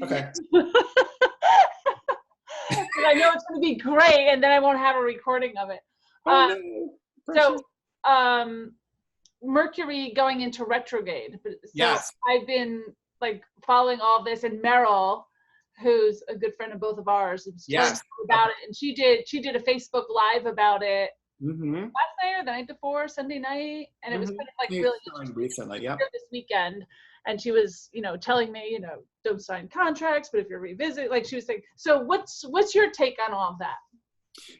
Okay. And I know it's going to be great, and then I won't have a recording of it. Oh, no. So, Mercury going into retrograde. So Yes. I've been like following all this, and Meryl, who's a good friend of both of ours, was telling me about it, and she did a Facebook Live about it last night or the night before, Sunday night, and it was kind of like really recently, yeah. this weekend. And she was, telling me, don't sign contracts, but if you're like she was saying. So what's your take on all of that?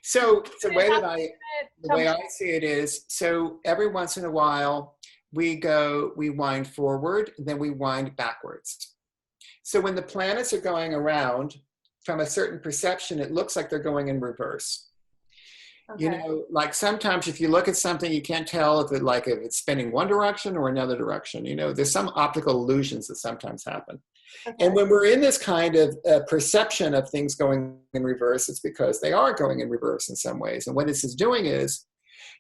So the way I see it is, so every once in a while we wind forward, then we wind backwards. So when the planets are going around, from a certain perception, it looks like they're going in reverse. Okay. Like sometimes if you look at something, you can't tell if it's spinning one direction or another direction. There's some optical illusions that sometimes happen. Okay. And when we're in this kind of perception of things going in reverse, it's because they are going in reverse in some ways. And what this is doing is,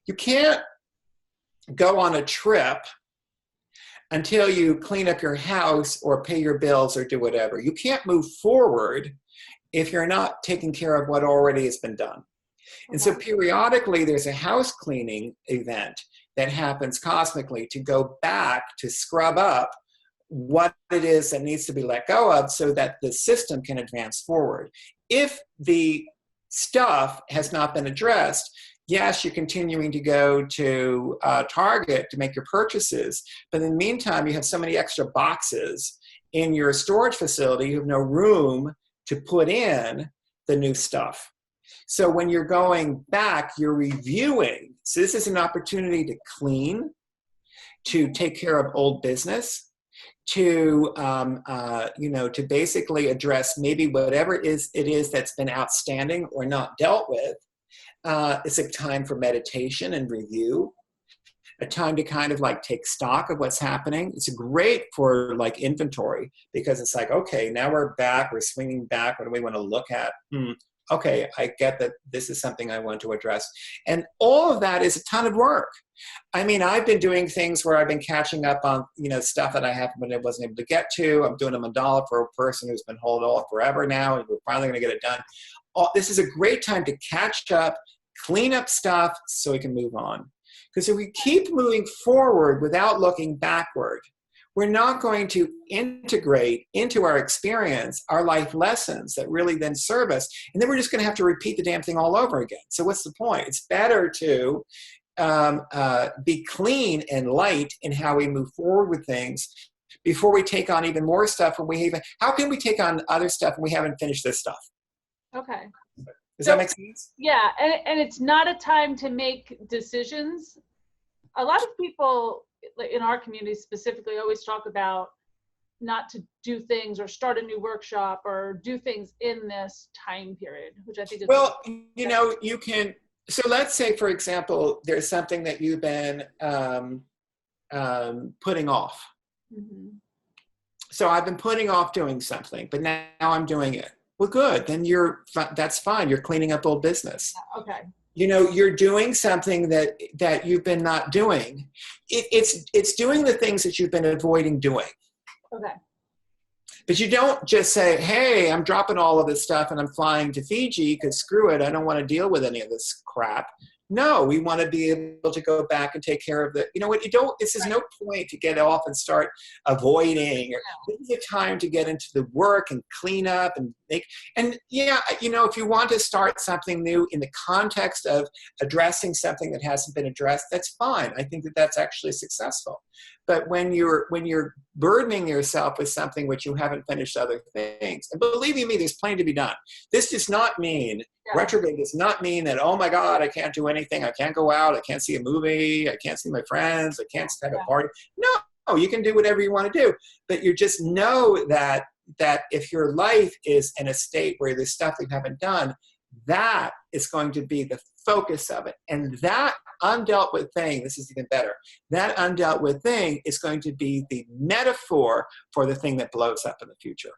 you can't go on a trip until you clean up your house or pay your bills or do whatever. You can't move forward if you're not taking care of what already has been done. And so periodically there's a house cleaning event that happens cosmically to go back to scrub up what it is that needs to be let go of so that the system can advance forward. If the stuff has not been addressed, yes, you're continuing to go to Target to make your purchases, but in the meantime, you have so many extra boxes in your storage facility, you have no room to put in the new stuff. So when you're going back, you're reviewing. So this is an opportunity to clean, to take care of old business, to to basically address maybe whatever it is that's been outstanding or not dealt with. It's a time for meditation and review, a time to kind of like take stock of what's happening. It's great for like inventory because it's like, okay, now we're back, we're swinging back. What do we want to look at? Okay, I get that this is something I want to address. And all of that is a ton of work. I mean, I've been doing things where I've been catching up on, stuff that I wasn't able to get to. I'm doing a mandala for a person who's been held off forever now, and we're finally going to get it done. This is a great time to catch up, clean up stuff so we can move on. Because if we keep moving forward without looking backward, we're not going to integrate into our experience our life lessons that really then serve us. And then we're just going to have to repeat the damn thing all over again. So what's the point? It's better to be clean and light in how we move forward with things before we take on even more stuff. How can we take on other stuff when we haven't finished this stuff? Okay. Does that make sense? Yeah, and it's not a time to make decisions. A lot of people in our community specifically always talk about not to do things or start a new workshop or do things in this time period, which I think is you can. So let's say, for example, there's something that you've been putting off. Mm-hmm. So I've been putting off doing something, but now I'm doing it. Well, good. Then that's fine. You're cleaning up old business. Okay. You're doing something that you've been not doing. It's doing the things that you've been avoiding doing. Okay. But you don't just say, hey, I'm dropping all of this stuff and I'm flying to Fiji because screw it, I don't want to deal with any of this crap. No, we want to be able to go back and take care of this is no point to get off and start avoiding. This is a time to get into the work and clean up and make, and if you want to start something new in the context of addressing something that hasn't been addressed, that's fine. I think that that's actually successful. But when you're burdening yourself with something which you haven't finished other things, and believe you me, there's plenty to be done. This does not mean, retrograde does not mean that, oh my God, I can't do anything. I can't go out. I can't see a movie. I can't see my friends. I can't have a party. No, you can do whatever you want to do. But you just know that if your life is in a state where there's stuff you haven't done, that is going to be the focus of it. And that undealt with thing, this is even better, that undealt with thing is going to be the metaphor for the thing that blows up in the future.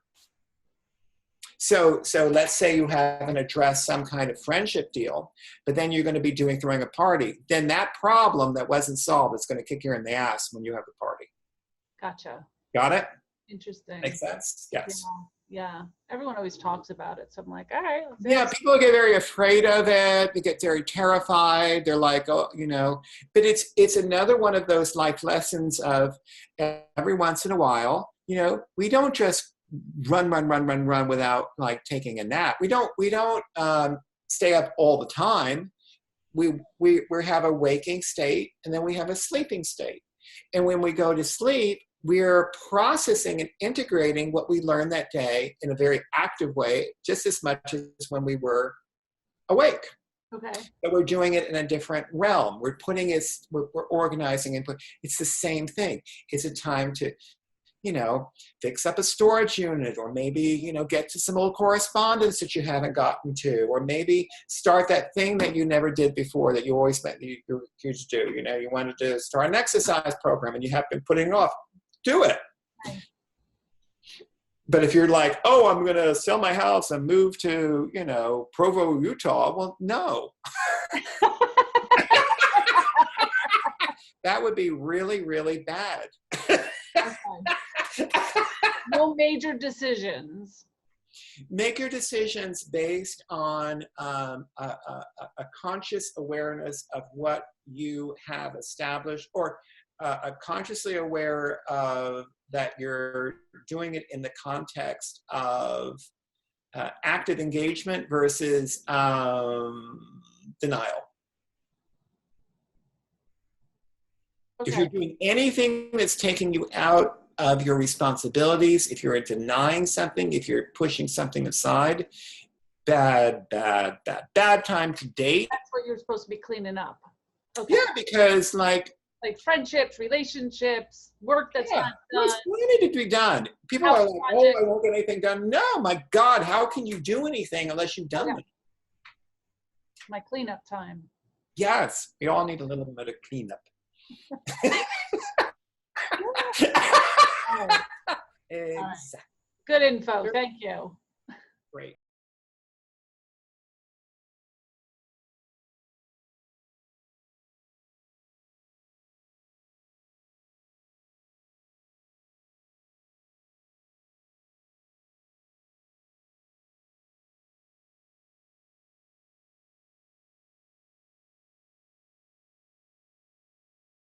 So let's say you haven't addressed some kind of friendship deal, but then you're going to be throwing a party. Then that problem that wasn't solved is going to kick you in the ass when you have the party. Gotcha. Got it? Interesting. Makes sense? Yes. Yeah. Everyone always talks about it. So I'm like, all right, let's do Yeah, it. people get very afraid of it. They get very terrified. They're like, oh, you know, but it's another one of those life lessons of every once in a while, you know, we don't just run without like taking a nap. We don't stay up all the time. We have a waking state and then we have a sleeping state. And when we go to sleep, we're processing and integrating what we learned that day in a very active way, just as much as when we were awake. Okay. But we're doing it in a different realm. We're organizing and it's the same thing. It's a time to, you know, fix up a storage unit, or maybe, you know, get to some old correspondence that you haven't gotten to, or maybe start that thing that you never did before that you always meant you to do. You know, you wanted to start an exercise program and you have been putting it off. Do it. Okay. But if you're like, oh, I'm going to sell my house and move to, you know, Provo, Utah, well, no. That would be really, really bad. Okay. No major decisions. Make your decisions based on a conscious awareness of what you have established, or consciously aware of that you're doing it in the context of active engagement versus denial. Okay. If you're doing anything that's taking you out of your responsibilities, if you're denying something, if you're pushing something aside, bad time to date. That's what you're supposed to be cleaning up. Okay. Yeah, because like friendships, relationships, work that's not done. What's needed to be done? People are like, oh, I won't get anything done. No, my God, how can you do anything unless you've done it? My cleanup time. Yes, we all need a little bit of cleanup. Right. Exactly. Good info. Thank you. Great.